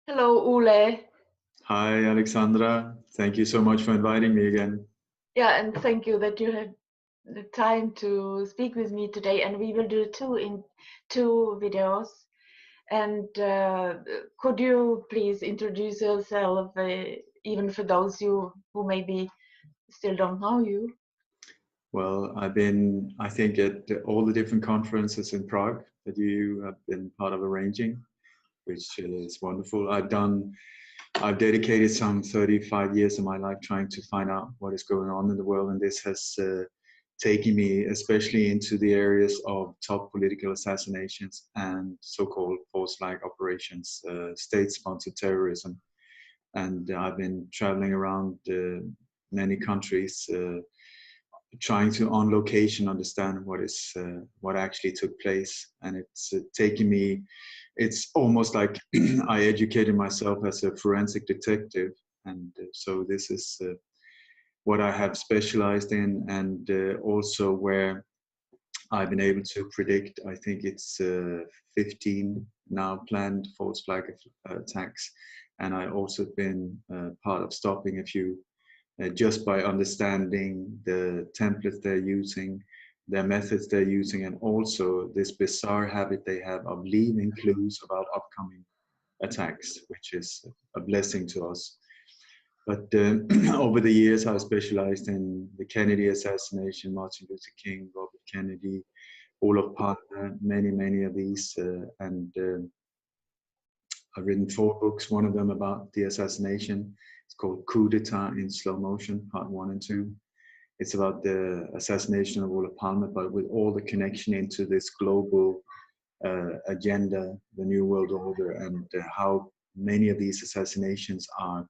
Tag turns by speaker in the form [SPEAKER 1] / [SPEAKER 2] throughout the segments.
[SPEAKER 1] Hello, Ole.
[SPEAKER 2] Hi, Alexandra. Thank you so much for inviting me again.
[SPEAKER 1] Yeah, and thank you that you had the time to speak with me today. And we will do two videos. And could you please introduce yourself, even for those who maybe still don't know you?
[SPEAKER 2] Well, I've been, I think, at all the different conferences in Prague that you have been part of arranging, which is wonderful. I've dedicated some 35 years of my life trying to find out what is going on in the world, and this has taken me especially into the areas of top political assassinations and so-called false flag operations, state-sponsored terrorism. And I've been traveling around many countries, trying to on location understand what actually took place. And it's taken me. It's almost like I educated myself as a forensic detective, and so this is what I have specialized in, and also where I've been able to predict. I think it's 15 now planned false flag attacks, and I also been part of stopping a few just by understanding the templates they're using, their methods they're using, and also this bizarre habit they have of leaving clues about upcoming attacks, which is a blessing to us. But over the years, I've specialized in the Kennedy assassination, Martin Luther King, Robert Kennedy, Olof Palme, many of these, and I've written 4 books, one of them about the assassination. It's called Coup d'etat in slow motion, part 1 and 2. It's about the assassination of Olof Palme, but with all the connection into this global agenda, the New World Order, and how many of these assassinations are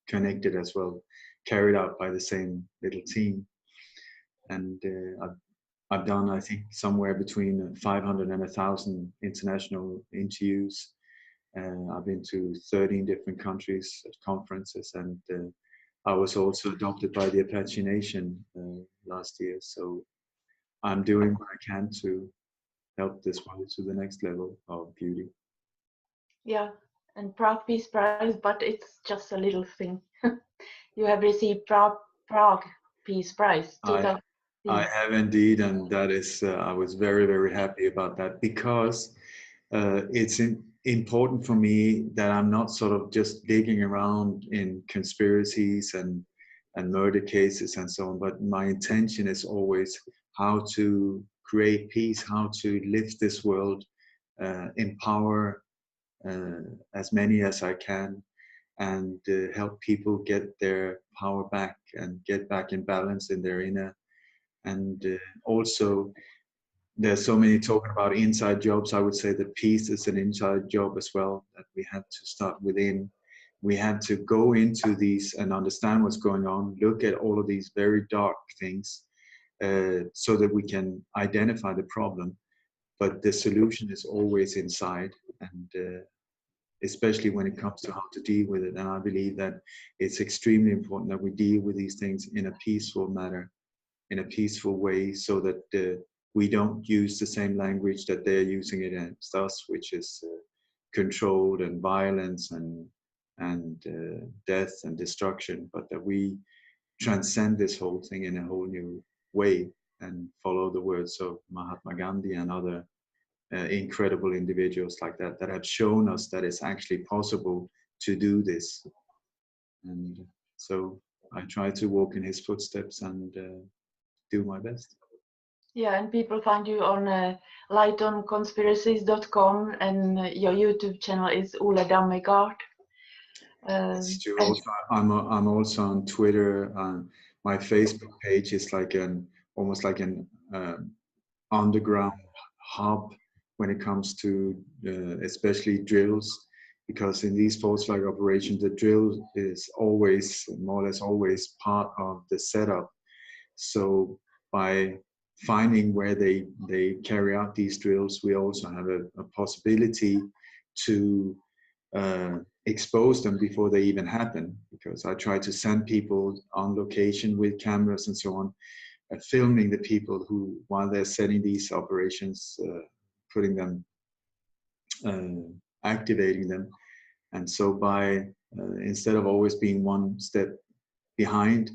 [SPEAKER 2] connected as well, carried out by the same little team. And I've done, I think, somewhere between 500 and 1,000 international interviews. I've been to 13 different countries at conferences, and I was also adopted by the Apache Nation last year. So I'm doing what I can to help this world to the next level of beauty.
[SPEAKER 1] Yeah, and Prague Peace Prize, but it's just a little thing. You have received Prague Peace Prize
[SPEAKER 2] I
[SPEAKER 1] 2000.
[SPEAKER 2] I have indeed, and that is I was very happy about that, because it's important for me that I'm not sort of just digging around in conspiracies and murder cases and so on, but my intention is always how to create peace, how to lift this world, empower as many as I can, and help people get their power back and get back in balance in their inner. And also, there's so many talking about inside jobs. I would say that peace is an inside job as well, that we have to start within. We have to go into these and understand what's going on, look at all of these very dark things, so that we can identify the problem. But the solution is always inside, and especially when it comes to how to deal with it. And I believe that it's extremely important that we deal with these things in a peaceful manner, in a peaceful way, so that we don't use the same language that they're using it against us, which is controlled and violence and death and destruction, but that we transcend this whole thing in a whole new way and follow the words of Mahatma Gandhi and other incredible individuals like that, that have shown us that it's actually possible to do this. And so I try to walk in his footsteps and do my best.
[SPEAKER 1] Yeah, and people find you on lightonconspiracies.com, and your YouTube channel is Ole Dammegård.
[SPEAKER 2] It's true.
[SPEAKER 1] And
[SPEAKER 2] Also, I'm also on Twitter. My Facebook page is like almost like an underground hub when it comes to especially drills, because in these false flag operations, the drill is always more or less always part of the setup. So by finding where they carry out these drills, we also have a possibility to expose them before they even happen, because I try to send people on location with cameras and so on, filming the people who, while they're setting these operations, putting them, activating them, And so by instead of always being one step behind,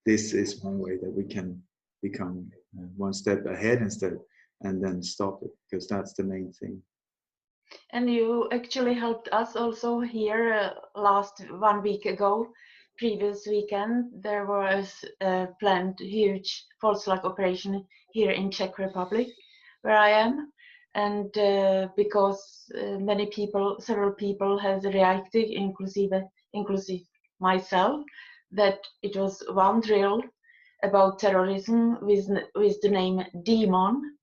[SPEAKER 2] this is one way that we can become one step ahead instead, and then stop it, because that's the main thing.
[SPEAKER 1] And you actually helped us also here last 1 week ago. Previous weekend, there was a planned huge false flag operation here in Czech Republic, where I am. And because many people, several people has reacted, inclusive myself, that it was one drill about terrorism with the name Demon,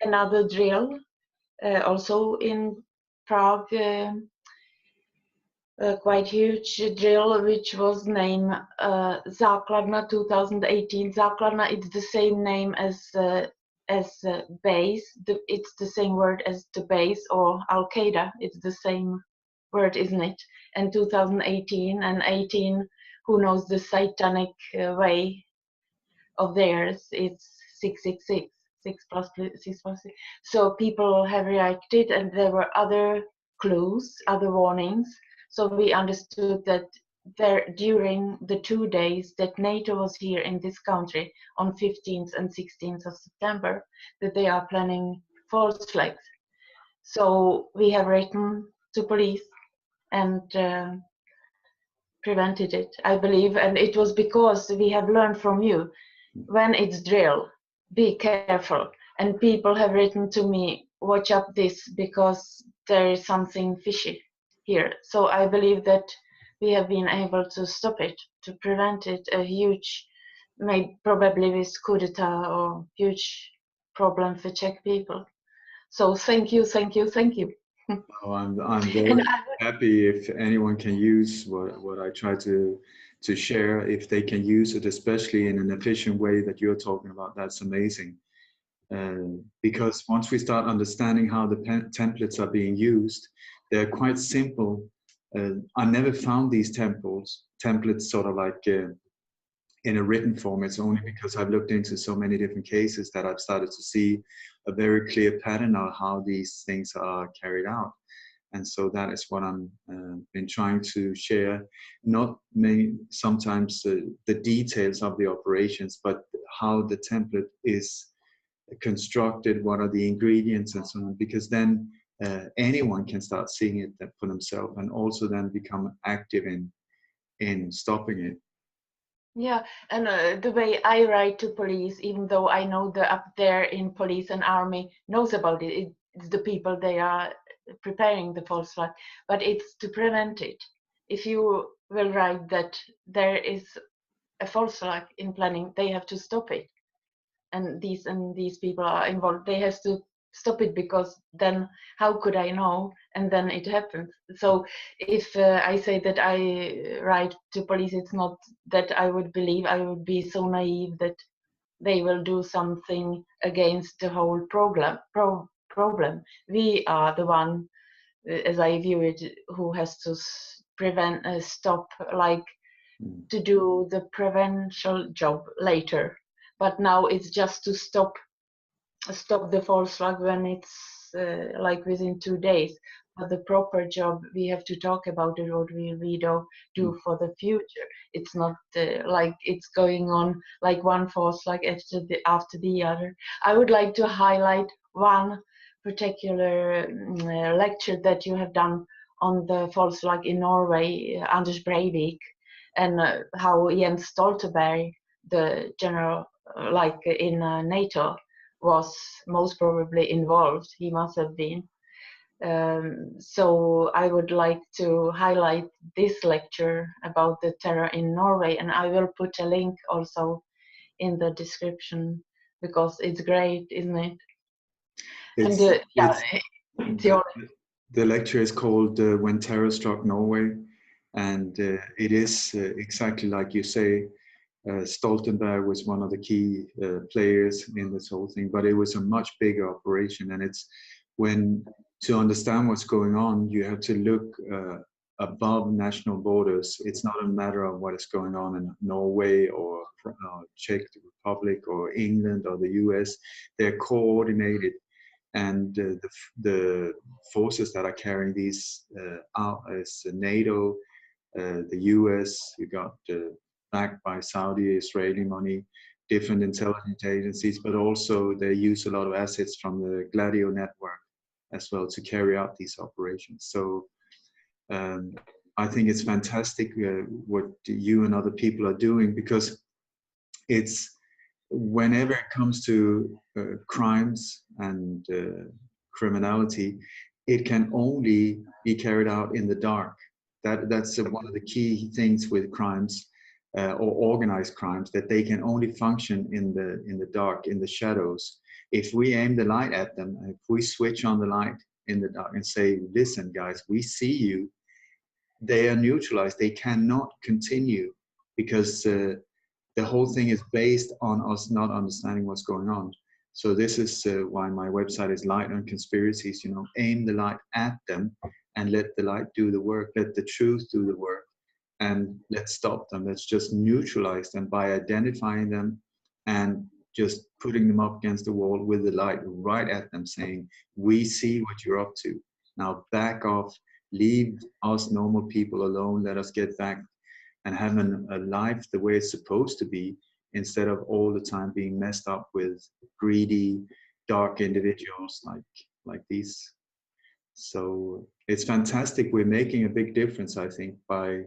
[SPEAKER 1] another drill also in Prague, quite huge drill, which was named Základna 2018. Základna, it's the same name as base. It's the same word as the base, or Al Qaeda. It's the same word, isn't it? And 2018 and 18, who knows the satanic way of theirs? It's 666. 6+6+6. So people have reacted, and there were other clues, other warnings. So we understood that there, during the 2 days that NATO was here in this country on 15th and 16th of September, that they are planning false flags. So we have written to police and prevented it, I believe, and it was because we have learned from you, when it's drill, be careful. And people have written to me, watch up this, because there is something fishy here. So I believe that we have been able to stop it, to prevent it, a huge, maybe probably with coup d'etat, or huge problem for Czech people. So thank you, thank you, thank you.
[SPEAKER 2] Oh, I'm very happy if anyone can use what I try to share, if they can use it, especially in an efficient way that you're talking about. That's amazing. Because once we start understanding how the templates are being used, they're quite simple. I never found these templates sort of like in a written form. It's only because I've looked into so many different cases that I've started to see a very clear pattern of how these things are carried out. And so that is what I'm been trying to share, not sometimes the details of the operations, but how the template is constructed, what are the ingredients and so on, because then anyone can start seeing it for themselves, and also then become active in stopping it.
[SPEAKER 1] Yeah, and the way I write to police, even though I know the up there in police and army knows about it, it's the people they are preparing the false flag, but it's to prevent it. If you will write that there is a false flag in planning, they have to stop it, and these people are involved. They have to stop it, because then how could I know? And then it happens. So if I say that I write to police, it's not that I would believe, I would be so naive that they will do something against the whole problem. We are the one, as I view it, who has to prevent, stop, like to do the prevention job later. But now it's just to stop the false flag when it's like within 2 days. But the proper job, we have to talk about it, what we do for the future. It's not like it's going on like one false flag after the other. I would like to highlight one particular lecture that you have done on the false flag in Norway, Anders Breivik, and how Jens Stoltenberg, the general, like in NATO, was most probably involved. He must have been. So I would like to highlight this lecture about the terror in Norway, and I will put a link also in the description, because it's great, isn't it?
[SPEAKER 2] The lecture is called When Terror Struck Norway, and it is exactly like you say. Stoltenberg was one of the key players in this whole thing, but it was a much bigger operation. And it's when, to understand what's going on, you have to look above national borders. It's not a matter of what is going on in Norway or Czech Republic or England or the US. They're coordinated. and the forces that are carrying these out is NATO, the US. You got backed by Saudi, Israeli money, different intelligence agencies, but also they use a lot of assets from the Gladio network as well to carry out these operations. So I think it's fantastic what you and other people are doing, because it's, whenever it comes to crimes and criminality, it can only be carried out in the dark. That's one of the key things with crimes or organized crimes, that they can only function in the dark, in the shadows. If we aim the light at them, if we switch on the light in the dark and say, listen guys, we see you, they are neutralized. They cannot continue, because the whole thing is based on us not understanding what's going on. So this is why my website is Light on Conspiracies. You know, aim the light at them and let the light do the work. Let the truth do the work, and let's stop them. Let's just neutralize them by identifying them and just putting them up against the wall with the light right at them, saying, we see what you're up to. Now back off. Leave us normal people alone. Let us get back and have a life the way it's supposed to be, instead of all the time being messed up with greedy, dark individuals like these. So it's fantastic. We're making a big difference, I think, by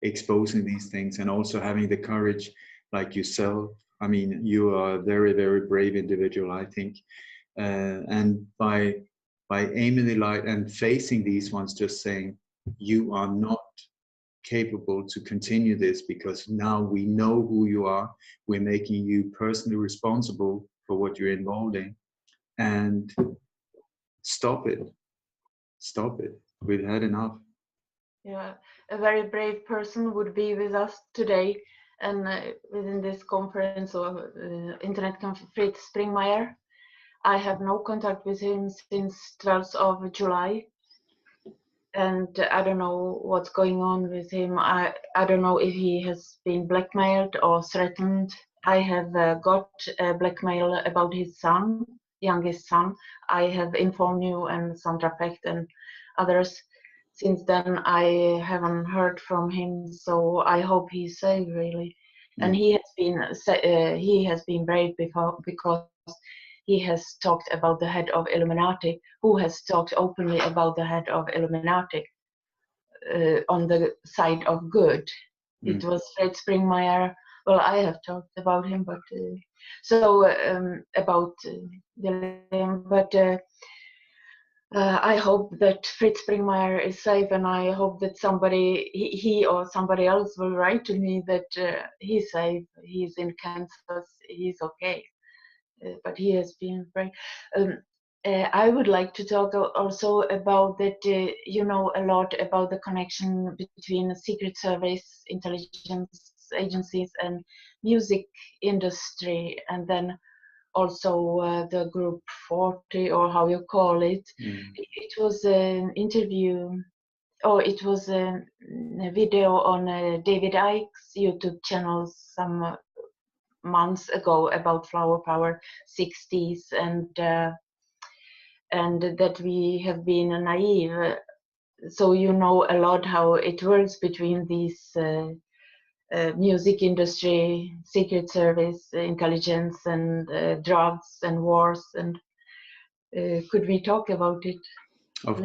[SPEAKER 2] exposing these things, and also having the courage, like yourself. I mean, you are a very, very brave individual, I think, and by aiming the light and facing these ones, just saying, you are not capable to continue this, because now we know who you are. We're making you personally responsible for what you're involved in, and stop it. Stop it. We've had enough.
[SPEAKER 1] Yeah, a very brave person would be with us today, and within this conference of Internet Fritz Springmeier. I have no contact with him since 12th of July, and I don't know what's going on with him. I don't know if he has been blackmailed or threatened. I have got blackmail about his son, youngest son. I have informed you and Sandra Pecht and others. Since then, I haven't heard from him, so I hope he's safe, really. And he has been brave before, because he has talked about the head of Illuminati, who has talked openly about the head of Illuminati on the side of good. It was Fritz Springmeier. Well, I have talked about him, but I hope that Fritz Springmeier is safe, and I hope that he or somebody else will write to me that he's safe, he's in Kansas, he's okay. But he has been very. I would like to talk also about that. You know a lot about the connection between the Secret Service, intelligence agencies, and music industry, and then also the Group 40, or how you call it. It was an interview, or it was a video on David Icke's YouTube channel some months ago about Flower Power 60s, and that we have been naive. So you know a lot how it works between these music industry, secret service, intelligence, and drugs and wars. And could we talk about it?
[SPEAKER 2] Of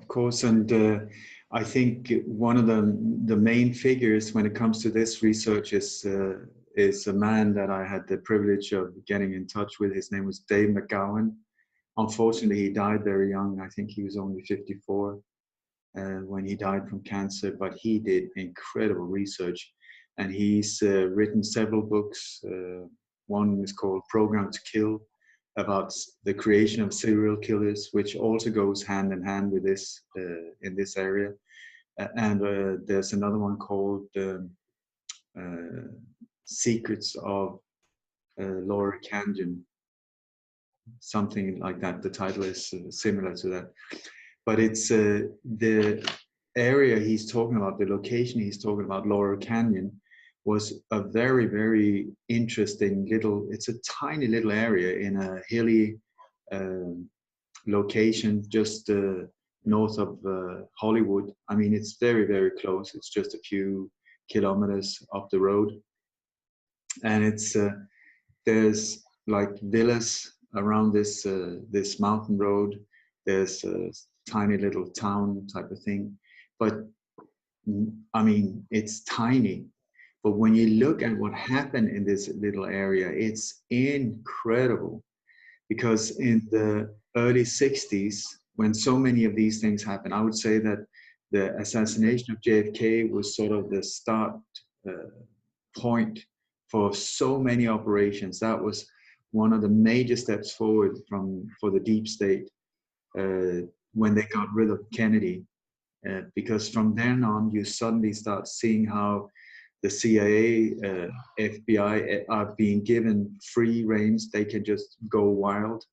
[SPEAKER 2] course. And I think one of the main figures when it comes to this research is a man that I had the privilege of getting in touch with. His name was Dave McGowan. Unfortunately, he died very young. I think he was only 54 when he died from cancer, but he did incredible research. And he's written several books. One is called Program to Kill, about the creation of serial killers, which also goes hand in hand with this in this area. And there's another one called Secrets of Laura Canyon, something like that. The title is similar to that. But it's the area he's talking about, the location he's talking about, Laurel Canyon, was a very, very interesting little, it's a tiny little area in a hilly location just north of Hollywood. I mean, it's very, very close. It's just a few kilometers up the road. And it's there's like villas around this this mountain road. There's a tiny little town type of thing, but I mean, it's tiny. But when you look at what happened in this little area, it's incredible. Because in the early 60s, when so many of these things happened, I would say that the assassination of JFK was sort of the start point for so many operations. That was one of the major steps forward for the deep state when they got rid of Kennedy. Because from then on, you suddenly start seeing how the CIA, FBI are being given free reins. They can just go wild.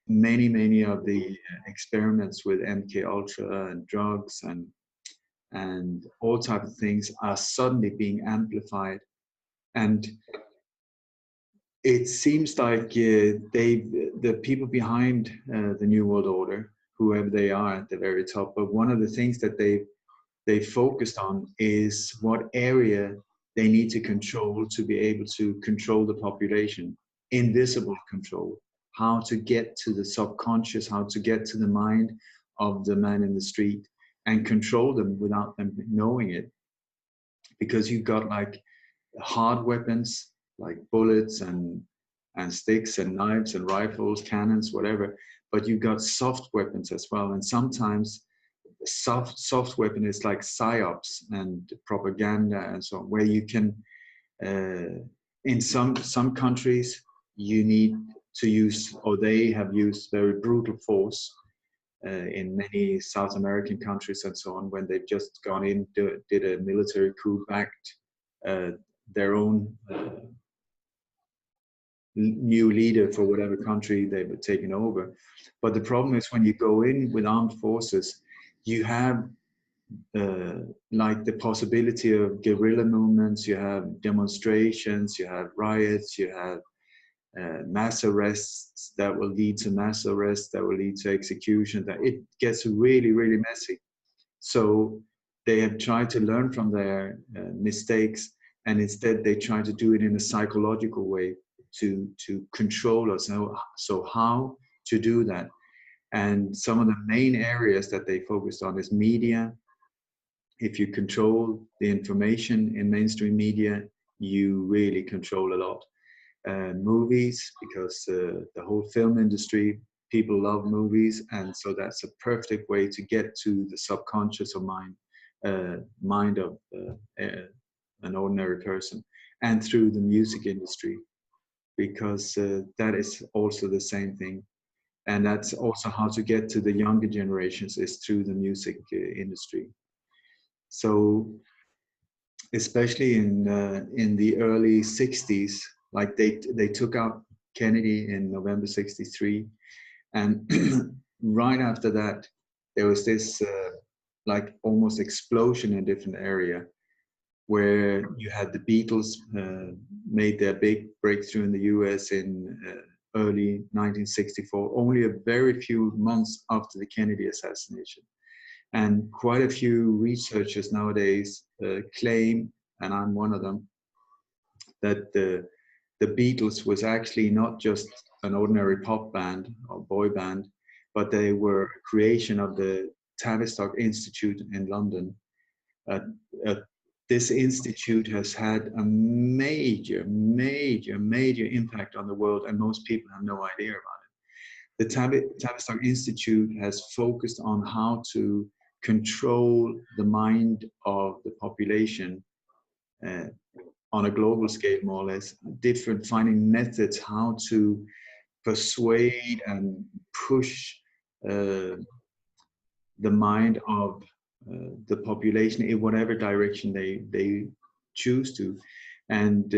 [SPEAKER 2] Many of the experiments with MK Ultra and drugs and all types of things are suddenly being amplified. And it seems like the people behind the New World Order, whoever they are at the very top, but one of the things that they focused on is what area they need to control to be able to control the population, invisible control, how to get to the subconscious, how to get to the mind of the man in the street and control them without them knowing it. Because you've got like hard weapons like bullets and sticks and knives and rifles, cannons, whatever, but you've got soft weapons as well. And sometimes soft weapon is like psyops and propaganda and so on, where you can in some countries you need to use, or they have used very brutal force in many South American countries and so on, when they've just gone in, did a military coup, backed their own new leader for whatever country they were taking over. But the problem is when you go in with armed forces, you have like the possibility of guerrilla movements, you have demonstrations, you have riots, you have mass arrests that will lead to mass arrests, that will lead to execution. That it gets really, really messy. So they have tried to learn from their mistakes, and instead they try to do it in a psychological way to control us. So how to do that? And some of the main areas that they focused on is media. If you control the information in mainstream media, you really control a lot. Movies, because the whole film industry, people love movies, and so that's a perfect way to get to the subconscious of mind of an ordinary person. And through the music industry, because that is also the same thing. And that's also how to get to the younger generations, is through the music industry. So especially in the early 60s, like they took out Kennedy in November 63, and right after that there was this like almost explosion in different area, where you had the Beatles made their big breakthrough in the US in early 1964, only a very few months after the Kennedy assassination. And quite a few researchers nowadays claim, and I'm one of them, that the Beatles was actually not just an ordinary pop band or boy band, but they were a creation of the Tavistock Institute in London. This institute has had a major impact on the world, and most people have no idea about it. The Tavistock Institute has focused on how to control the mind of the population on a global scale, more or less, finding methods how to persuade and push the mind of the population in whatever direction they choose to. And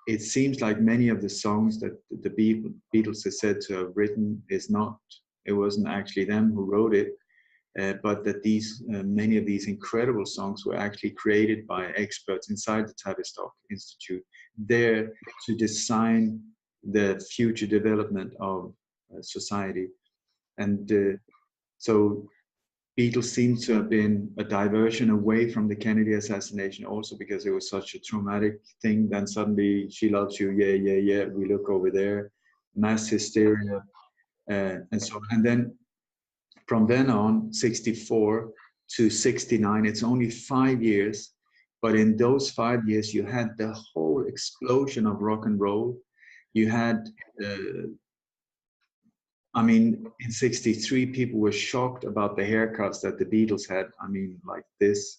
[SPEAKER 2] it seems like many of the songs that the Beatles are said to have written it wasn't actually them who wrote it. but that these many of these incredible songs were actually created by experts inside the Tavistock Institute, there to design the future development of society. And so Beatles seems to have been a diversion away from the Kennedy assassination, also because it was such a traumatic thing. Then suddenly, she loves you, yeah, yeah, yeah. We look over there, mass hysteria, and so. And then from then on, 64 to 69, it's only 5 years. But in those 5 years, you had the whole explosion of rock and roll. You had I mean, in 63, people were shocked about the haircuts that the Beatles had. I mean, like this.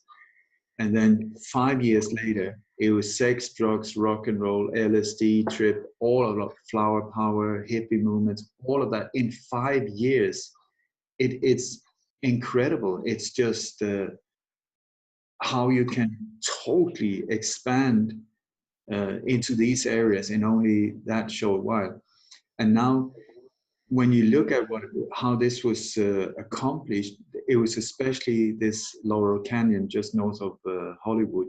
[SPEAKER 2] And then 5 years later, it was sex, drugs, rock and roll, LSD trip, all of that, flower power, hippie movements, all of that in 5 years. It's incredible. It's just how you can totally expand into these areas in only that short while. And now, when you look at how this was accomplished, it was especially this Laurel Canyon just north of Hollywood,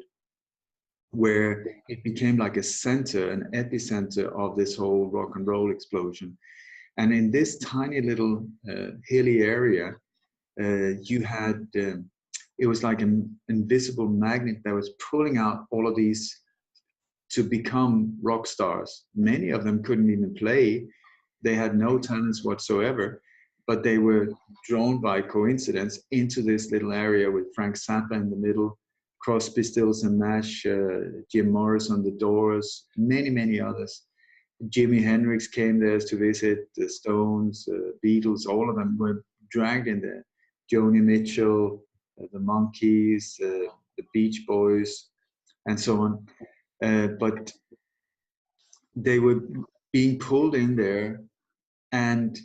[SPEAKER 2] where it became like a center, an epicenter of this whole rock and roll explosion. And in this tiny little hilly area, you had, it was like an invisible magnet that was pulling out all of these to become rock stars. Many of them couldn't even play. They had no talents whatsoever, but they were drawn by coincidence into this little area with Frank Zappa in the middle, Crosby, Stills and Nash, Jim Morrison, The Doors, many, many others. Jimi Hendrix came there to visit, the Stones, Beatles, all of them were dragged in there. Joni Mitchell, the Monkees, the Beach Boys, and so on. But they were being pulled in there, and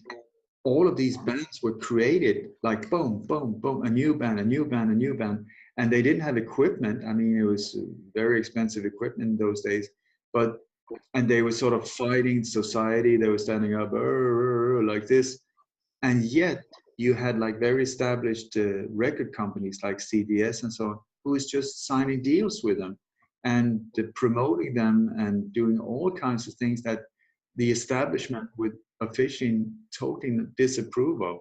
[SPEAKER 2] all of these bands were created like boom, boom, boom, a new band, a new band, a new band. And they didn't have equipment. I mean, it was very expensive equipment in those days, and they were sort of fighting society. They were standing up like this. And yet you had like very established record companies like CBS and so on, who was just signing deals with them and promoting them and doing all kinds of things that the establishment would officially totally disapprove of.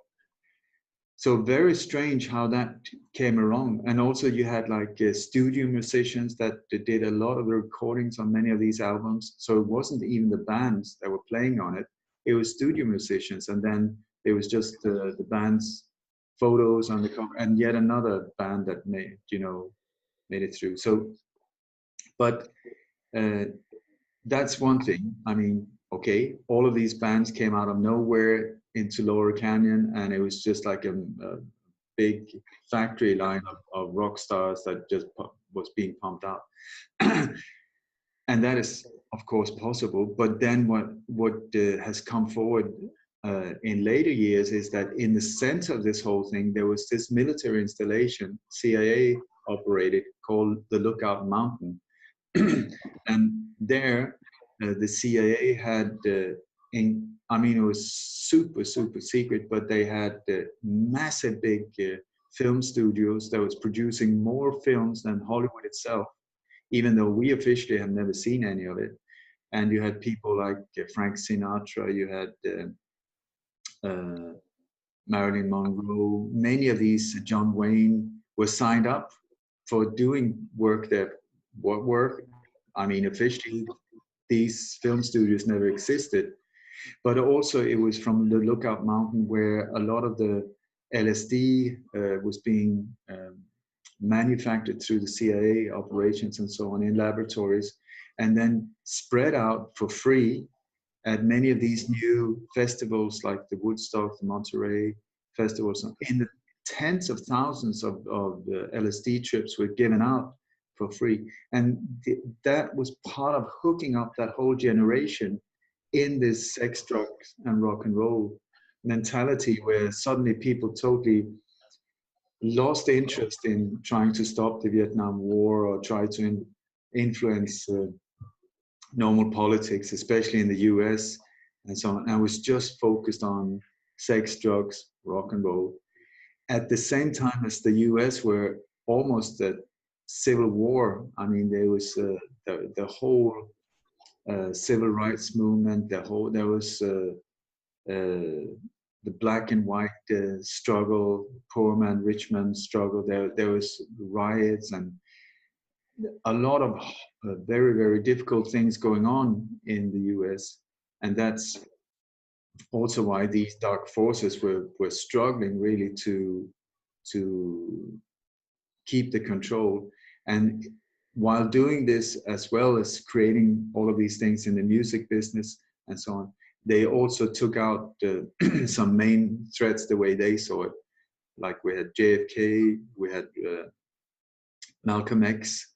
[SPEAKER 2] So very strange how that came along. And also you had like studio musicians that did a lot of the recordings on many of these albums. So it wasn't even the bands that were playing on it. It was studio musicians. And then it was just the band's photos on the cover, and yet another band that made it through. So, but that's one thing. I mean, okay, all of these bands came out of nowhere into Lower Canyon, and it was just like a big factory line of rock stars that just was being pumped out. And that is, of course, possible. But then what has come forward in later years is that in the center of this whole thing, there was this military installation, CIA operated, called the Lookout Mountain. And there, the CIA had, I mean, it was super, super secret, but they had massive big film studios that was producing more films than Hollywood itself, even though we officially have never seen any of it. And you had people like Frank Sinatra, you had Marilyn Monroe, many of these, John Wayne, were signed up for doing work there. What work? I mean, officially, these film studios never existed, but also it was from the Lookout Mountain where a lot of the LSD was being manufactured through the CIA operations and so on in laboratories, and then spread out for free at many of these new festivals like the Woodstock, the Monterey festivals. In the tens of thousands of LSD trips were given out for free. And that was part of hooking up that whole generation in this sex, drugs, and rock and roll mentality, where suddenly people totally lost interest in trying to stop the Vietnam War or try to influence normal politics, especially in the US and so on. I was just focused on sex, drugs, rock and roll. at the same time as the US were almost a civil war. I mean, there was the whole civil rights movement, there was the black and white struggle, poor man, rich man struggle. There was riots and a lot of very, very difficult things going on in the US. And that's also why these dark forces were struggling really to keep the control. And while doing this, as well as creating all of these things in the music business and so on, they also took out some main threats the way they saw it. Like we had JFK, we had Malcolm X,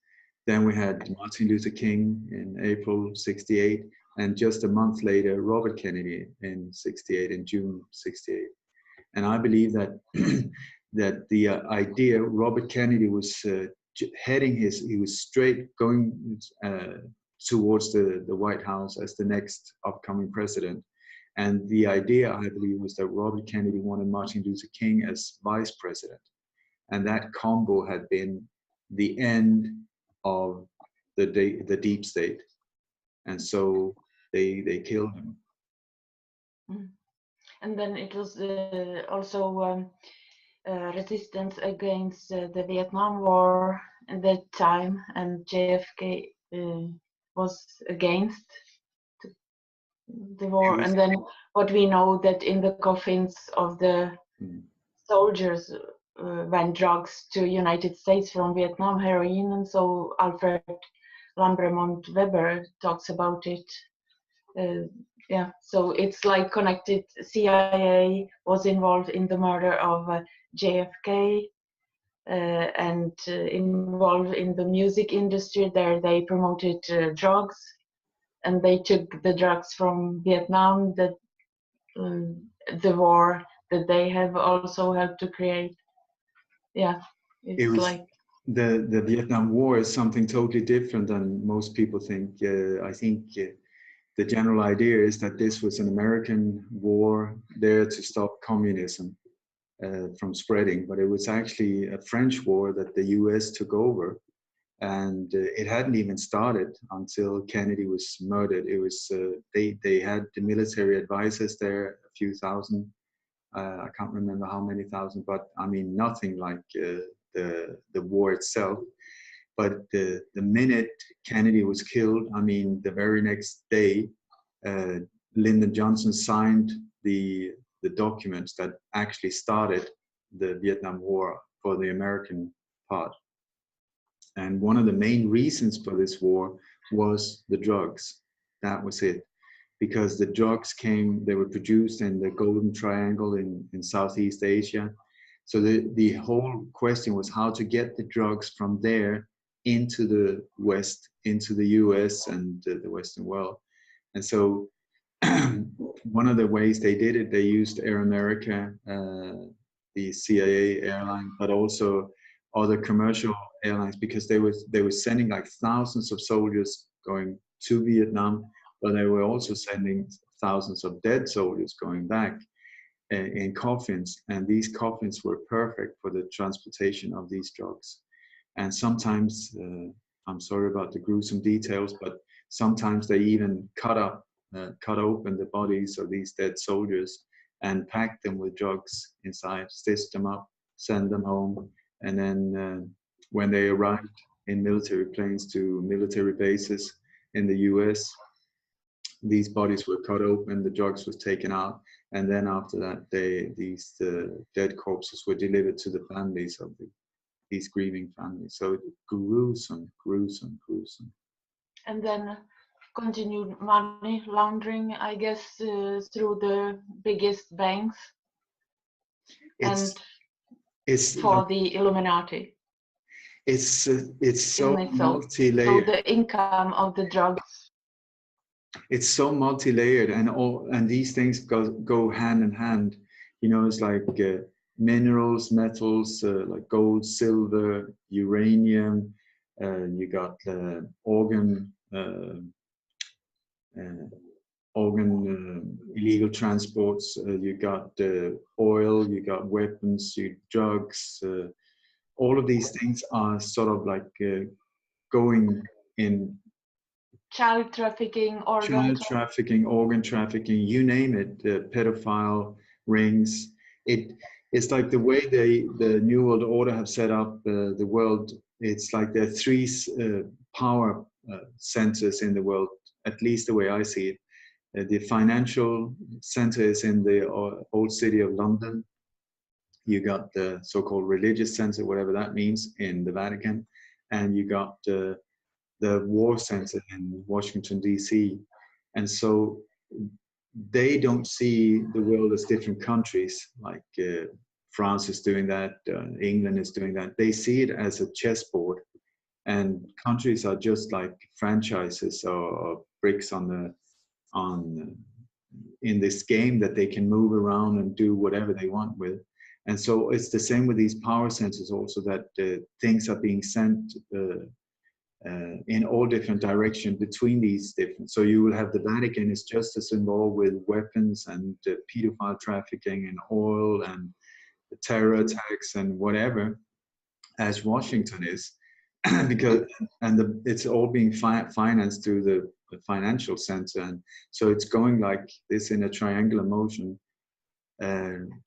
[SPEAKER 2] then we had Martin Luther King in April '68, and just a month later, Robert Kennedy in '68, in June '68. And I believe that that the idea, Robert Kennedy was he was straight going towards the White House as the next upcoming president. And the idea, I believe, was that Robert Kennedy wanted Martin Luther King as vice president. And that combo had been the end of the deep state. And so they killed him.
[SPEAKER 1] And then it was also resistance against the Vietnam War at that time, and JFK was against the war. And then what we know, that in the coffins of the soldiers went drugs to United States from Vietnam, heroin, and so Alfred Lambremont Weber talks about it. Yeah, so it's like connected. CIA was involved in the murder of JFK and involved in the music industry. There they promoted drugs, and they took the drugs from Vietnam, that the war that they have also helped to create. Yeah, it's like
[SPEAKER 2] the Vietnam War is something totally different than most people think. I think the general idea is that this was an American war there to stop communism from spreading, but it was actually a French war that the US took over. And it hadn't even started until Kennedy was murdered. It was they had the military advisors there, a few thousand. I can't remember how many thousand, but I mean nothing like the war itself. But the minute Kennedy was killed, I mean the very next day, Lyndon Johnson signed the documents that actually started the Vietnam War for the American part. And one of the main reasons for this war was the drugs. That was it. Because the drugs they were produced in the Golden Triangle in Southeast Asia. So the whole question was how to get the drugs from there into the West, into the US and the Western world. And so one of the ways they did it, they used Air America, the CIA airline, but also other commercial airlines, because they were sending like thousands of soldiers going to Vietnam, but they were also sending thousands of dead soldiers going back in coffins. And these coffins were perfect for the transportation of these drugs. And sometimes, I'm sorry about the gruesome details, but sometimes they even cut open the bodies of these dead soldiers and packed them with drugs inside, stitched them up, send them home. And then when they arrived in military planes to military bases in the US, these bodies were cut open, the drugs was taken out, and then after that, these dead corpses were delivered to the families of these grieving families. So gruesome, gruesome, gruesome.
[SPEAKER 1] And then continued money laundering, I guess, through the biggest banks,
[SPEAKER 2] it's
[SPEAKER 1] for the Illuminati.
[SPEAKER 2] It's so multi-layered.
[SPEAKER 1] So the income of the drugs.
[SPEAKER 2] It's so multi-layered, and these things go hand in hand. You know, it's like minerals, metals, like gold, silver, uranium. You got organ illegal transports, you got oil, you got weapons, drugs. All of these things are sort of like going in
[SPEAKER 1] Child trafficking,
[SPEAKER 2] organ trafficking, you name it, pedophile rings. It's like the way the New World Order have set up the world. It's like there are three power centers in the world, at least the way I see it. The financial center is in the old city of London. You got the so-called religious center, whatever that means, in the Vatican, and you got the war center in Washington, D.C. And so they don't see the world as different countries, like France is doing that, England is doing that. They see it as a chessboard, and countries are just like franchises or bricks in this game that they can move around and do whatever they want with. And so it's the same with these power centers also, that things are being sent in all different directions between these different. So you will have the Vatican is just as involved with weapons and pedophile trafficking and oil and terror attacks and whatever as Washington is, because it's all being financed through the financial center, and so it's going like this in a triangular motion.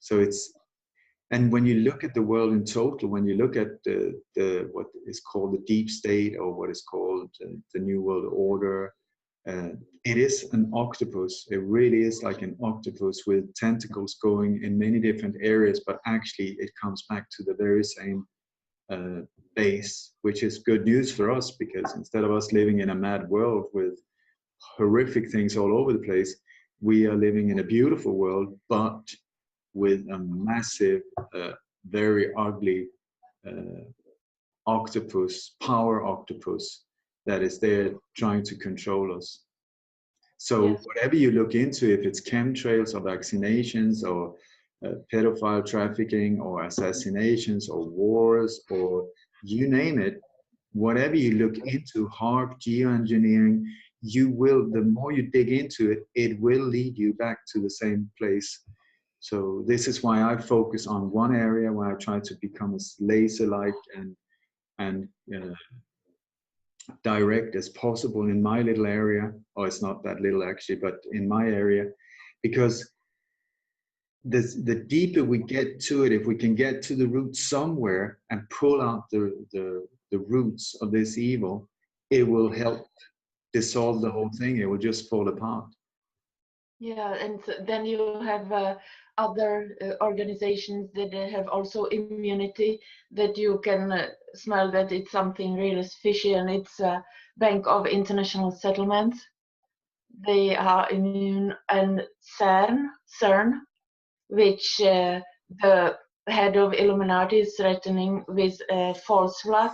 [SPEAKER 2] So it's. And when you look at the world in total, when you look at the what is called the deep state, or what is called the New World Order, it is an octopus. It really is like an octopus with tentacles going in many different areas, but actually it comes back to the very same base, which is good news for us, because instead of us living in a mad world with horrific things all over the place, we are living in a beautiful world, but with a massive, very ugly power octopus that is there trying to control us. So
[SPEAKER 1] yes.
[SPEAKER 2] whatever you look into, if it's chemtrails or vaccinations or pedophile trafficking or assassinations or wars or you name it, whatever you look into, HARP, geoengineering, the more you dig into it, it will lead you back to the same place. So this is why I focus on one area, where I try to become as laser-like and direct as possible in my little area. Or it's not that little actually, but in my area, because the deeper we get to it, if we can get to the root somewhere and pull out the roots of this evil, it will help dissolve the whole thing. It will just fall apart.
[SPEAKER 1] Yeah, and then you have other organizations that have also immunity, that you can smell that it's something really fishy, and it's Bank of International Settlements. They are immune, and CERN, which the head of Illuminati is threatening with a false flag.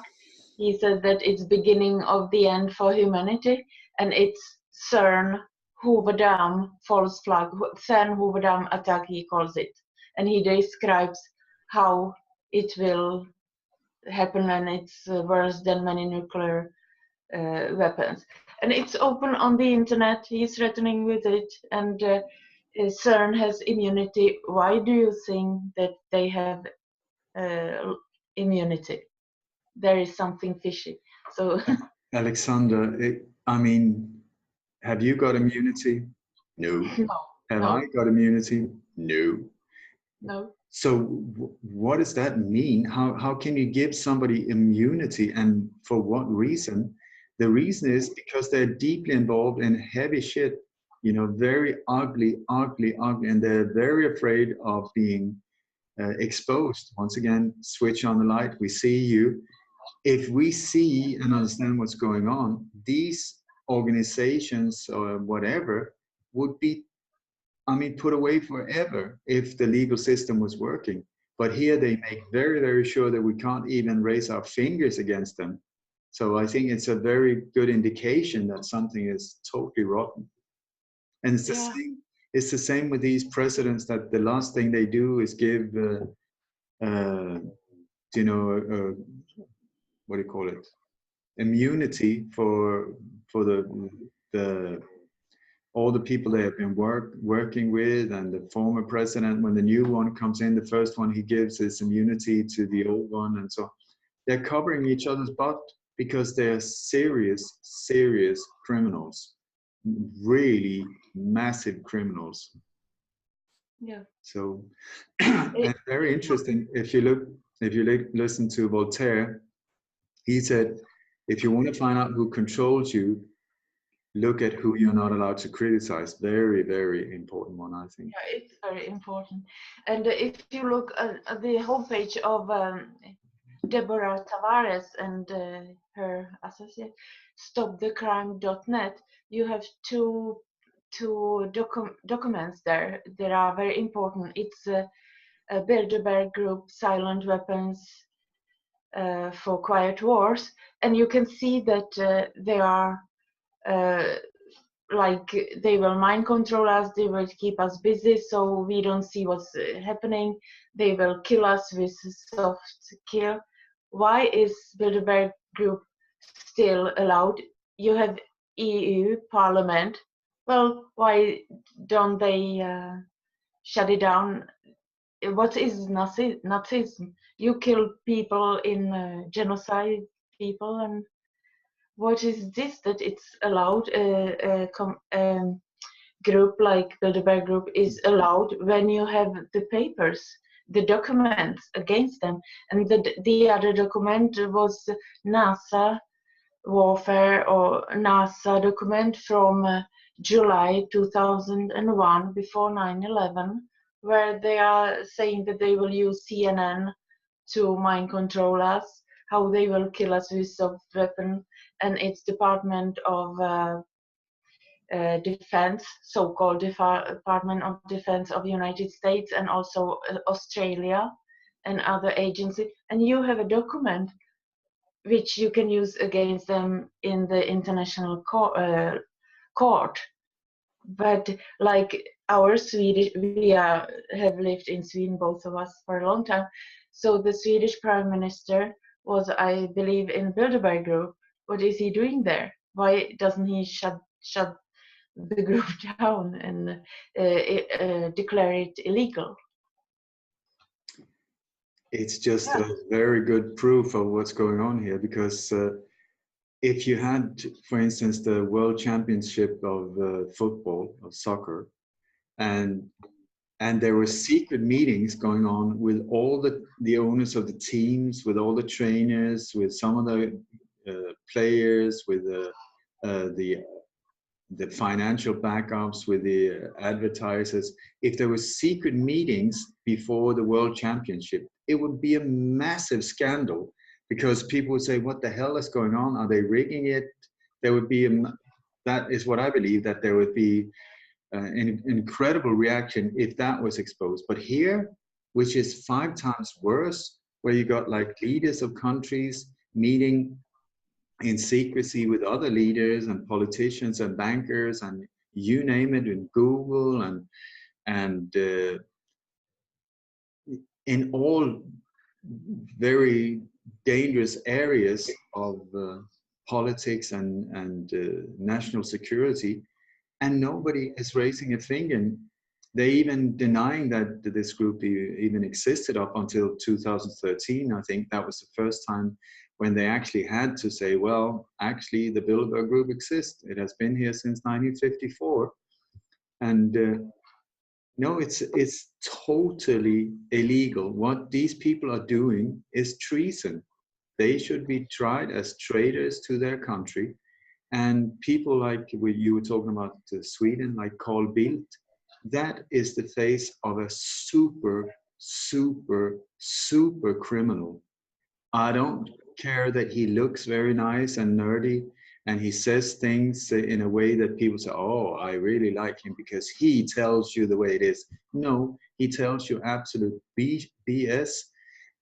[SPEAKER 1] He says that it's beginning of the end for humanity, and it's CERN Hoover Dam false flag, CERN Hoover Dam attack, he calls it, and he describes how it will happen, and it's worse than many nuclear weapons. And it's open on the internet. He's threatening with it, and CERN has immunity. Why do you think that they have immunity? There is something fishy. So,
[SPEAKER 2] Alexander, I mean, have you got immunity? No. Have I got immunity? No.
[SPEAKER 1] No.
[SPEAKER 2] So what does that mean? How can you give somebody immunity, and for what reason? The reason is because they're deeply involved in heavy shit, very ugly, and they're very afraid of being exposed. Once again, switch on the light, we see you. If we see and understand what's going on, these organizations or whatever would be, put away forever if the legal system was working. But here they make very, very sure that we can't even raise our fingers against them. So I think it's a very good indication that something is totally rotten. And it's the same with these presidents, that the last thing they do is give, what do you call it? Immunity for the all the people they have been working with, and the former president, when the new one comes in, the first one he gives is immunity to the old one, and so they're covering each other's butt because they're serious, serious criminals, really massive criminals.
[SPEAKER 1] Yeah.
[SPEAKER 2] So it's very interesting. If you listen to Voltaire, he said, if you want to find out who controls you, look at who you're not allowed to criticize. Very, very important one, I think.
[SPEAKER 1] Yeah, it's very important. And if you look at the homepage of Deborah Tavares and her associate, stopthecrime.net, you have two documents there that are very important. It's a Bilderberg Group, Silent Weapons for Quiet Wars, and you can see that they are like they will mind control us, they will keep us busy so we don't see what's happening, they will kill us with soft kill. Why is Bilderberg Group still allowed? You have EU Parliament. Well, why don't they shut it down? What is Nazism? You kill people in genocide people, and what is this that it's allowed? Group like Bilderberg Group is allowed when you have the papers, the documents against them. And the other document was NASA warfare or NASA document from July 2001, before 9/11, where they are saying that they will use CNN to mind control us, how they will kill us with soft weapon, and it's Department of Defense, so-called Department of Defense of the United States, and also Australia and other agencies. And you have a document which you can use against them in the international court. But like our Swedish, have lived in Sweden, both of us, for a long time. So the Swedish Prime Minister was, I believe, in Bilderberg Group. What is he doing there? Why doesn't he shut the group down and declare it illegal?
[SPEAKER 2] It's just a very good proof of what's going on here, because if you had, for instance, the World Championship of football, of soccer, and there were secret meetings going on with all the owners of the teams, with all the trainers, with some of the players, with the financial backups, with the advertisers. If there were secret meetings before the World Championship, it would be a massive scandal, because people would say, what the hell is going on? Are they rigging it? There would be, that is what I believe, that there would be an incredible reaction if that was exposed. But here, which is 5 times worse, where you got like leaders of countries meeting in secrecy with other leaders and politicians and bankers and you name it, in Google and in all very dangerous areas of politics and national security, and nobody is raising a finger. They even denying that this group even existed up until 2013. I think that was the first time when they actually had to say, well, actually the Bilderberg Group exists. It has been here since 1954. And no, it's totally illegal. What these people are doing is treason. They should be tried as traitors to their country. And people like you were talking about Sweden, like Carl Bildt, that is the face of a super, super, super criminal. I don't care that he looks very nice and nerdy and he says things in a way that people say, oh, I really like him because he tells you the way it is. No, he tells you absolute BS,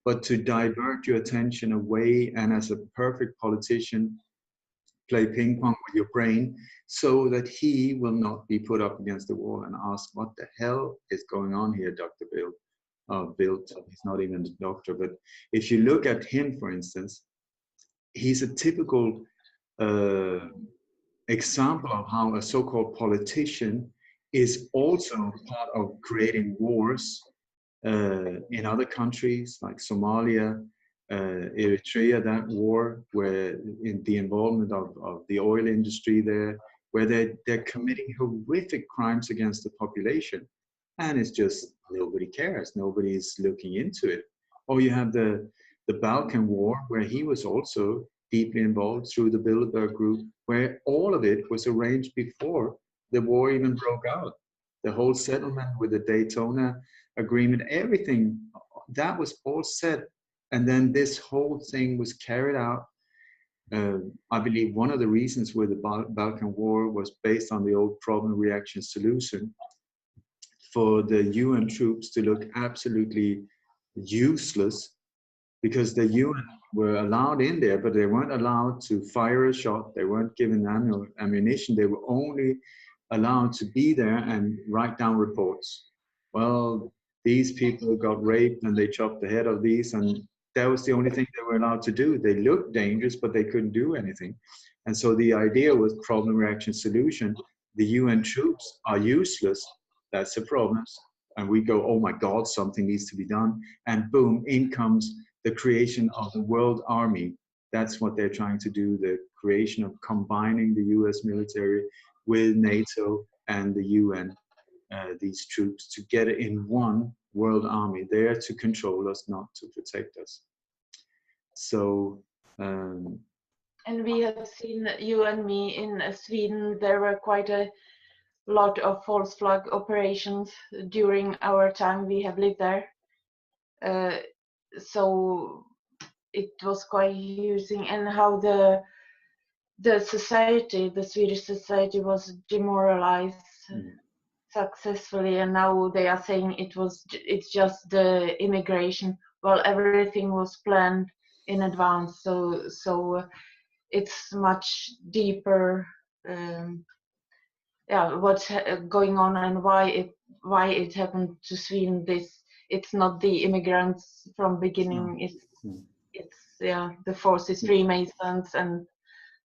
[SPEAKER 2] but to divert your attention away, and as a perfect politician, play ping pong with your brain so that he will not be put up against the wall and ask, what the hell is going on here, Dr. Bildt? He's not even a doctor, but if you look at him, for instance, he's a typical example of how a so-called politician is also part of creating wars in other countries like Somalia, Eritrea, that war where in the involvement of the oil industry there, where they're committing horrific crimes against the population. And it's just, nobody cares. Nobody's looking into it. Or you have the Balkan War, where he was also deeply involved through the Bilderberg Group, where all of it was arranged before the war even broke out. The whole settlement with the Daytona Agreement, everything, that was all set. And then this whole thing was carried out. I believe one of the reasons where the Balkan War was based on the old problem, reaction, solution, for the UN troops to look absolutely useless, because the UN were allowed in there, but they weren't allowed to fire a shot. They weren't given ammunition. They were only allowed to be there and write down reports. Well, these people got raped and they chopped the head of these, and that was the only thing they were allowed to do. They looked dangerous, but they couldn't do anything. And so the idea was problem, reaction, solution. The UN troops are useless. That's the problem. And we go, oh my God, something needs to be done. And boom, in comes the creation of the world army. That's what they're trying to do, the creation of combining the US military with NATO and the UN, these troops together in one world army, there to control us, not to protect us. So,
[SPEAKER 1] and we have seen, you and me, in Sweden, there were quite a lot of false flag operations during our time we have lived there. So it was quite using, and how the society, the Swedish society, was demoralized successfully, and now they are saying it's just the immigration. Well, everything was planned in advance, so it's much deeper. Yeah, what's going on and why it happened to Sweden. It's not the immigrants from beginning. It's yeah, the forces, Freemasons, and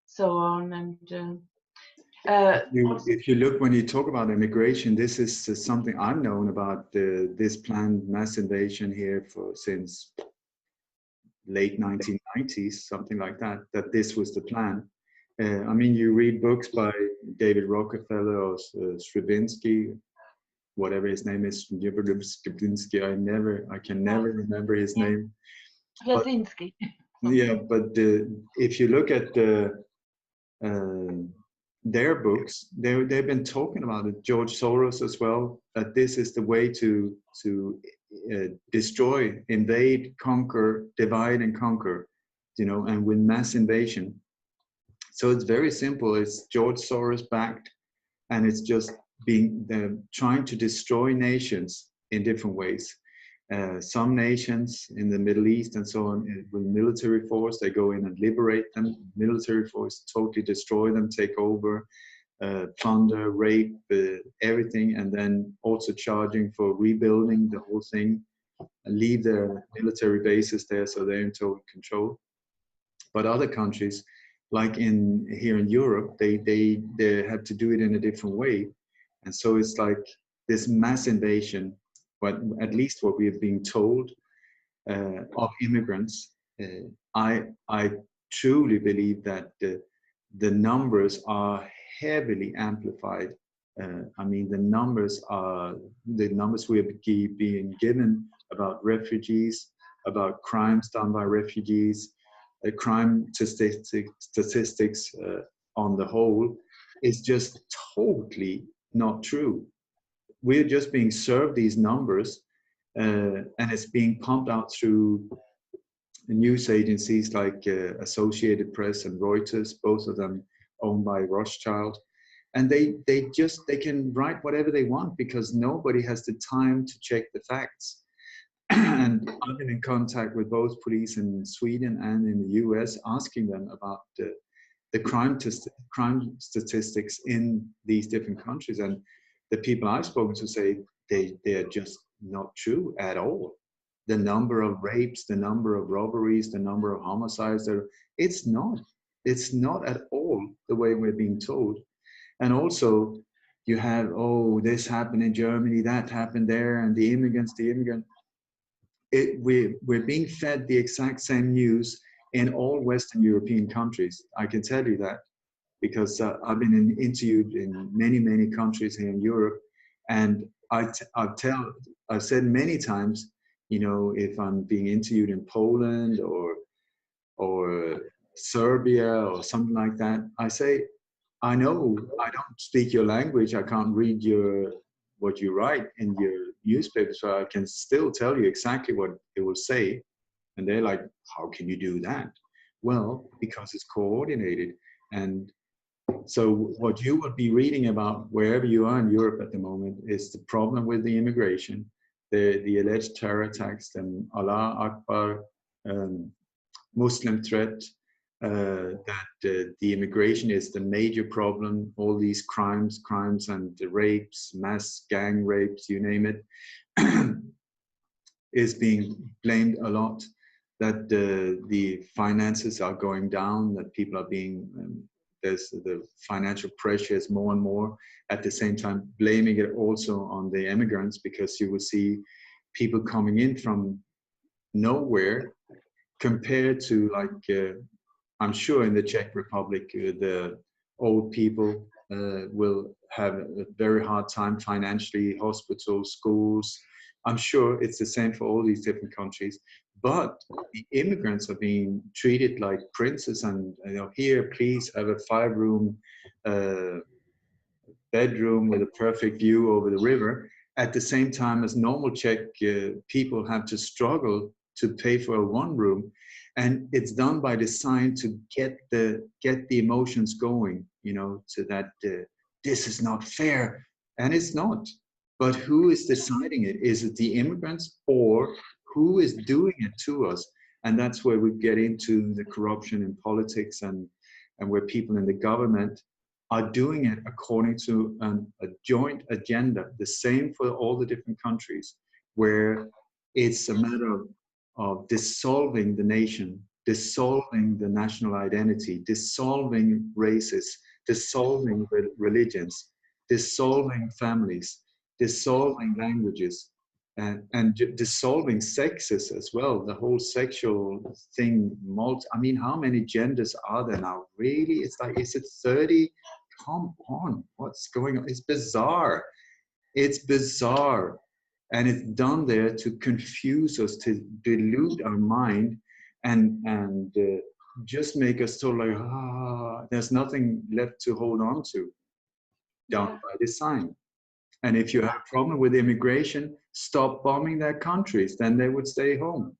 [SPEAKER 1] so on. And
[SPEAKER 2] if you look, when you talk about immigration, this is something I've known about, this planned mass invasion here since late 1990s, something like that, that this was the plan. I mean, you read books by David Rockefeller or Stravinsky, whatever his name is, I can never remember his name.
[SPEAKER 1] Jasinski.
[SPEAKER 2] Yeah, but if you look at their books, they've been talking about it. George Soros as well, that this is the way to destroy, invade, conquer, divide and conquer, you know, and with mass invasion. So it's very simple. It's George Soros backed, and it's just trying to destroy nations in different ways. Some nations in the Middle East and so on, with military force, they go in and liberate them. Military force totally destroy them, take over, plunder, rape, everything, and then also charging for rebuilding the whole thing, and leave their military bases there so they're in total control. But other countries, like here in Europe, they have to do it in a different way. And so it's like this mass invasion, but at least what we have been told of immigrants. I truly believe that the numbers are heavily amplified. I mean, the numbers we are being given about refugees, about crimes done by refugees, crime statistics on the whole is just totally not true. We're just being served these numbers, and it's being pumped out through news agencies like Associated Press and Reuters, both of them owned by Rothschild. And they can write whatever they want because nobody has the time to check the facts. And I've been in contact with both police in Sweden and in the US, asking them about the crime statistics in these different countries. And the people I've spoken to say they are just not true at all. The number of rapes, the number of robberies, the number of homicides, it's not. it's not at all the way we're being told. And also, you have, oh, this happened in Germany, that happened there, and the immigrants. We're being fed the exact same news in all Western European countries. I can tell you that because I've been interviewed in many countries here in Europe, and I've said many times, you know, if I'm being interviewed in Poland or Serbia or something like that, I say, I know I don't speak your language. I can't read what you write in your newspaper, so I can still tell you exactly what it will say. And they're like, how can you do that? Well, because it's coordinated. And so what you would be reading about wherever you are in Europe at the moment is the problem with the immigration, the alleged terror attacks, the Allah Akbar Muslim threat, that the immigration is the major problem, all these crimes and the rapes, mass gang rapes, you name it, is being blamed a lot, that the finances are going down, that people are being, there's the financial pressure is more and more, at the same time blaming it also on the immigrants, because you will see people coming in from nowhere compared to like, I'm sure in the Czech Republic, the old people will have a very hard time financially, hospitals, schools. I'm sure it's the same for all these different countries. But the immigrants are being treated like princes, and you know, here, please have a 5-room bedroom with a perfect view over the river. At the same time as normal Czech people have to struggle to pay for a 1-room. And it's done by design to get the emotions going, you know, so that this is not fair, and it's not. But who is deciding it? Is it the immigrants, or who is doing it to us? And that's where we get into the corruption in politics, and where people in the government are doing it according to a joint agenda, the same for all the different countries, where it's a matter of dissolving the nation, dissolving the national identity, dissolving races, dissolving religions, dissolving families, dissolving languages, and dissolving sexes as well. The whole sexual thing. I mean, how many genders are there now? Really? It's like, is it 30? Come on, what's going on? It's bizarre. It's bizarre. And it's done there to confuse us, to dilute our mind, and just make us so like, there's nothing left to hold on to, done by design. And if you have a problem with immigration, stop bombing their countries, then they would stay home.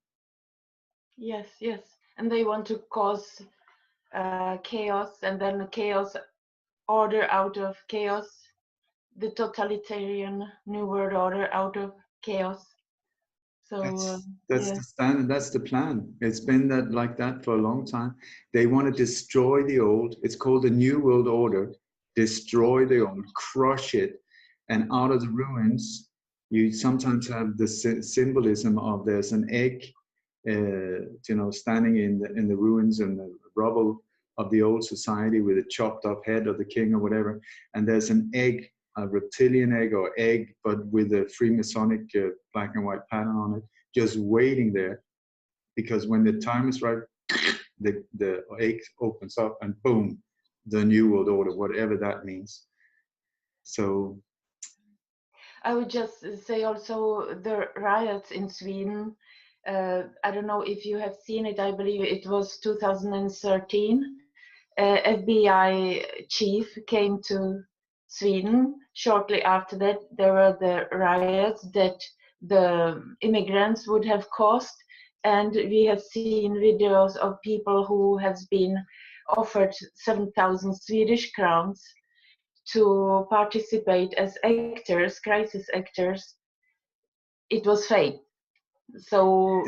[SPEAKER 1] Yes, yes. And they want to cause chaos, and then chaos order out of chaos, the totalitarian new world order out of chaos. So
[SPEAKER 2] that's the standard, that's the plan. It's been like that for a long time. They want to destroy the old. It's called the New World Order. Destroy the old, crush it, and out of the ruins, you sometimes have the symbolism of there's an egg, you know, standing in the ruins and the rubble of the old society with a chopped off head of the king or whatever, and there's an egg, a reptilian egg or egg, but with a Freemasonic black and white pattern on it, just waiting there, because when the time is right, the egg opens up and boom, the New World Order, whatever that means. So
[SPEAKER 1] I would just say also the riots in Sweden. I don't know if you have seen it. I believe it was 2013. FBI chief came to Sweden. Shortly after that, there were the riots that the immigrants would have caused, and we have seen videos of people who has been offered 7,000 Swedish crowns to participate as actors, crisis actors. It was fake. So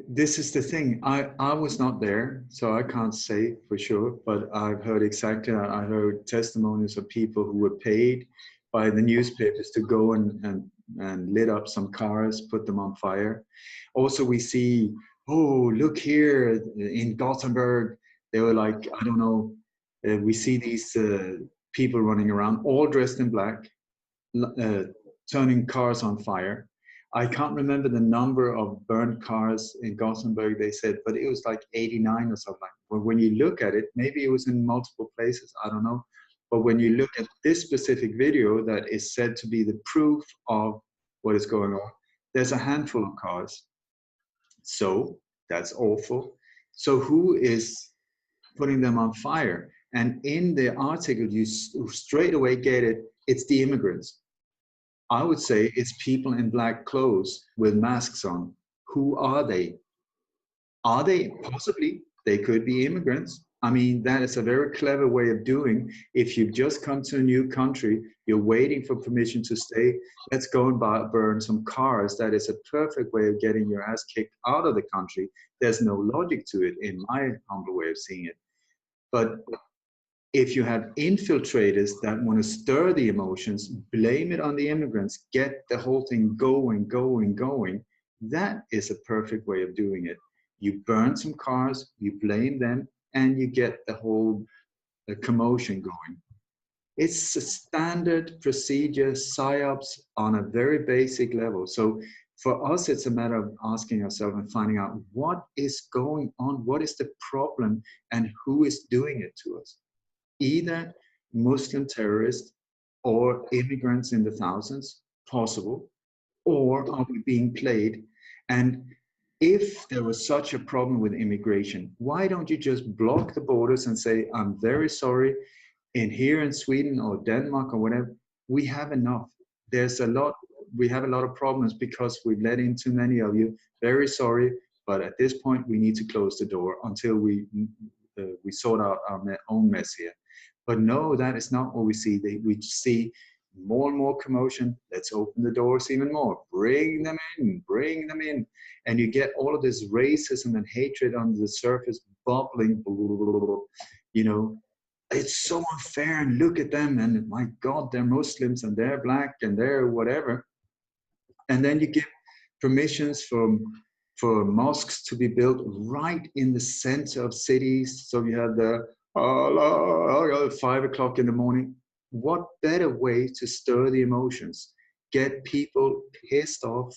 [SPEAKER 2] this is the thing. I was not there, so I can't say for sure, but I've heard exactly, I heard testimonies of people who were paid by the newspapers to go and lit up some cars, put them on fire. Also, we see, oh, look here in Gothenburg, They were like, I don't know, we see these people running around all dressed in black, turning cars on fire. I can't remember the number of burned cars in Gothenburg, they said, but it was like 89 or something. But when you look at it, maybe it was in multiple places, I don't know. But when you look at this specific video that is said to be the proof of what is going on, there's a handful of cars. So that's awful. So who is putting them on fire? And in the article, you straight away get it, it's the immigrants. I would say it's people in black clothes with masks on. Who are they? Are they possibly? They could be immigrants. I mean, that is a very clever way of doing. If you've just come to a new country, you're waiting for permission to stay, let's go and burn some cars. That is a perfect way of getting your ass kicked out of the country. There's no logic to it in my humble way of seeing it. But if you have infiltrators that want to stir the emotions, blame it on the immigrants, get the whole thing going, that is a perfect way of doing it. You burn some cars, you blame them, and you get the whole commotion going. It's a standard procedure, psyops on a very basic level. So for us, it's a matter of asking ourselves and finding out what is going on, what is the problem, and who is doing it to us. Either Muslim terrorists or immigrants in the thousands, possible, or are we being played? And if there was such a problem with immigration, why don't you just block the borders and say, I'm very sorry, here in Sweden or Denmark or whatever, we have enough. We have a lot of problems because we've let in too many of you. Very sorry, but at this point we need to close the door until we sort out our own mess here. But no, that is not what we see. We see more and more commotion. Let's open the doors even more. Bring them in. And you get all of this racism and hatred under the surface bubbling. You know, it's so unfair. And look at them. And my God, they're Muslims and they're black and they're whatever. And then you give permissions for mosques to be built right in the center of cities. So you have the 5 o'clock in the morning. What better way to stir the emotions? Get people pissed off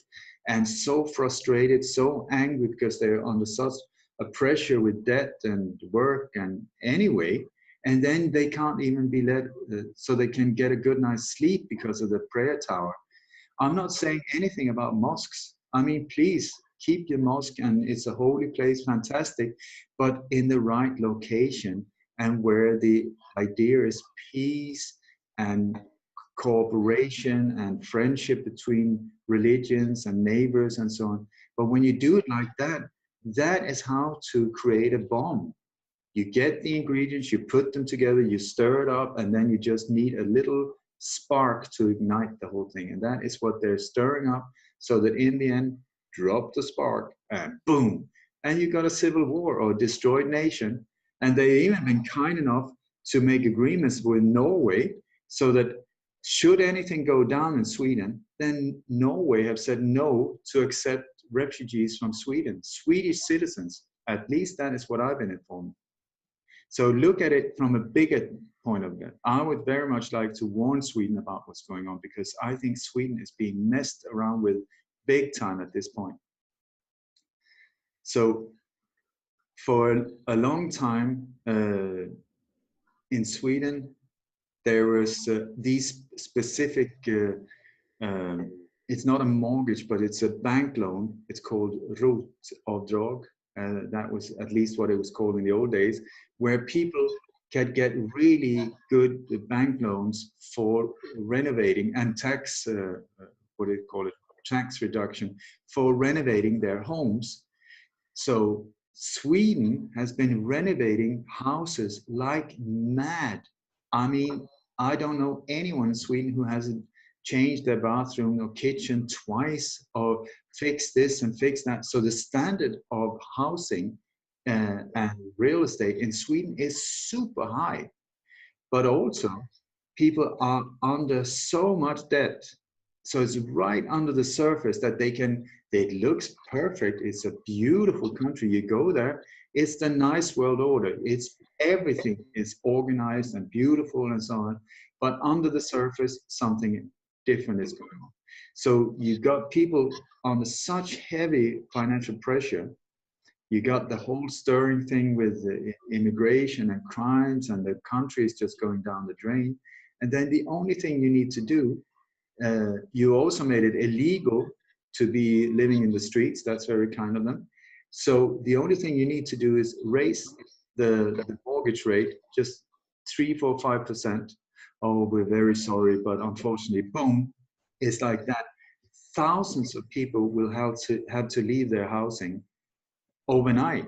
[SPEAKER 2] and so frustrated, so angry because they're under such a pressure with debt and work and anyway, and then they can't even be let so they can get a good night's sleep because of the prayer tower. I'm not saying anything about mosques. I mean, please keep your mosque, and it's a holy place, fantastic, but in the right location and where the idea is peace and cooperation and friendship between religions and neighbors and so on. But when you do it like that, that is how to create a bomb. You get the ingredients, you put them together, you stir it up, and then you just need a little spark to ignite the whole thing. And that is what they're stirring up, so that in the end, drop the spark and boom, and you got a civil war or a destroyed nation. And they even been kind enough to make agreements with Norway so that should anything go down in Sweden, then Norway have said no to accept refugees from Sweden, Swedish citizens. At least that is what I've been informed. So look at it from a bigger point of view. I would very much like to warn Sweden about what's going on, because I think Sweden is being messed around with big time at this point. So for a long time in Sweden, there was these specific, it's not a mortgage, but it's a bank loan. It's called ROT-avdrag. That was at least what it was called in the old days, where people can get really good bank loans for renovating and tax, what do you call it, tax reduction for renovating their homes. So Sweden has been renovating houses like mad. I mean, I don't know anyone in Sweden who hasn't changed their bathroom or kitchen twice or fixed this and fixed that. So the standard of housing and real estate in Sweden is super high. But also people are under so much debt. So it's right under the surface that it looks perfect. It's a beautiful country. You go there, It's the nice world order. It's everything is organized and beautiful and so on. But under the surface, something different is going on. So you got people under such heavy financial pressure. You got the whole stirring thing with the immigration and crimes, and the country is just going down the drain. And then the only thing you need to do, you also made it illegal to be living in the streets. That's very kind of them. So the only thing you need to do is raise the mortgage rate just 3, 4, 5%. Oh, we're very sorry, but unfortunately, boom, it's like that. Thousands of people will have to leave their housing overnight.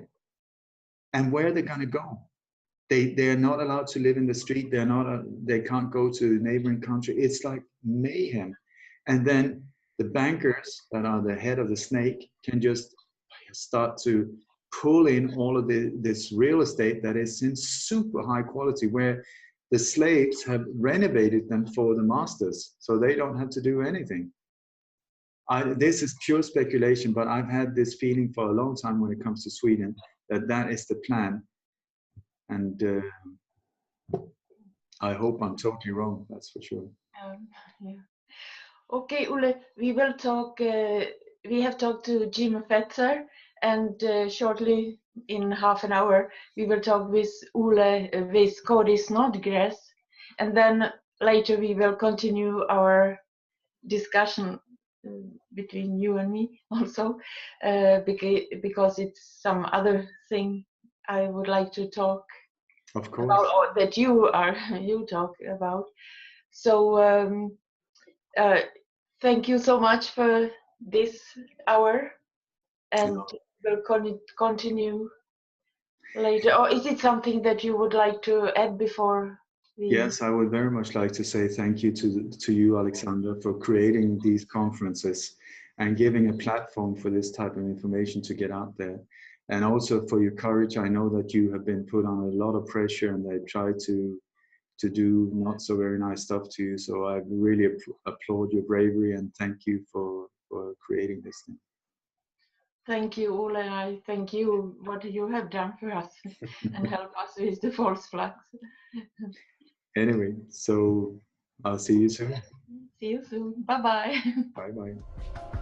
[SPEAKER 2] And where are they going to go? They are not allowed to live in the street. They can't go to the neighboring country. It's like mayhem. And then the bankers that are the head of the snake can just start to pull in all of this real estate that is in super high quality, where the slaves have renovated them for the masters, so they don't have to do anything. This is pure speculation, but I've had this feeling for a long time when it comes to Sweden, that is the plan. And I hope I'm totally wrong, that's for sure.
[SPEAKER 1] Yeah. Okay, Ole, we will talk, we have talked to Jim Fetzer, and shortly, in half an hour, we will talk with Ole with Cody Snodgrass, and then later we will continue our discussion between you and me also, because it's some other thing I would like to talk
[SPEAKER 2] Of course.
[SPEAKER 1] about, or that you talk about. So thank you so much for this hour, and we'll continue later. Or is it something that you would like to add before we...
[SPEAKER 2] Yes, I would very much like to say thank you to you, Alexander, for creating these conferences and giving a platform for this type of information to get out there. And also for your courage. I know that you have been put on a lot of pressure, and they try to do not so very nice stuff to you. So I really applaud your bravery, and thank you for creating this thing.
[SPEAKER 1] Thank you, Ole. I thank you what you have done for us and help us with the false flags.
[SPEAKER 2] Anyway, so I'll see you soon.
[SPEAKER 1] See you soon. Bye-bye.
[SPEAKER 2] Bye-bye.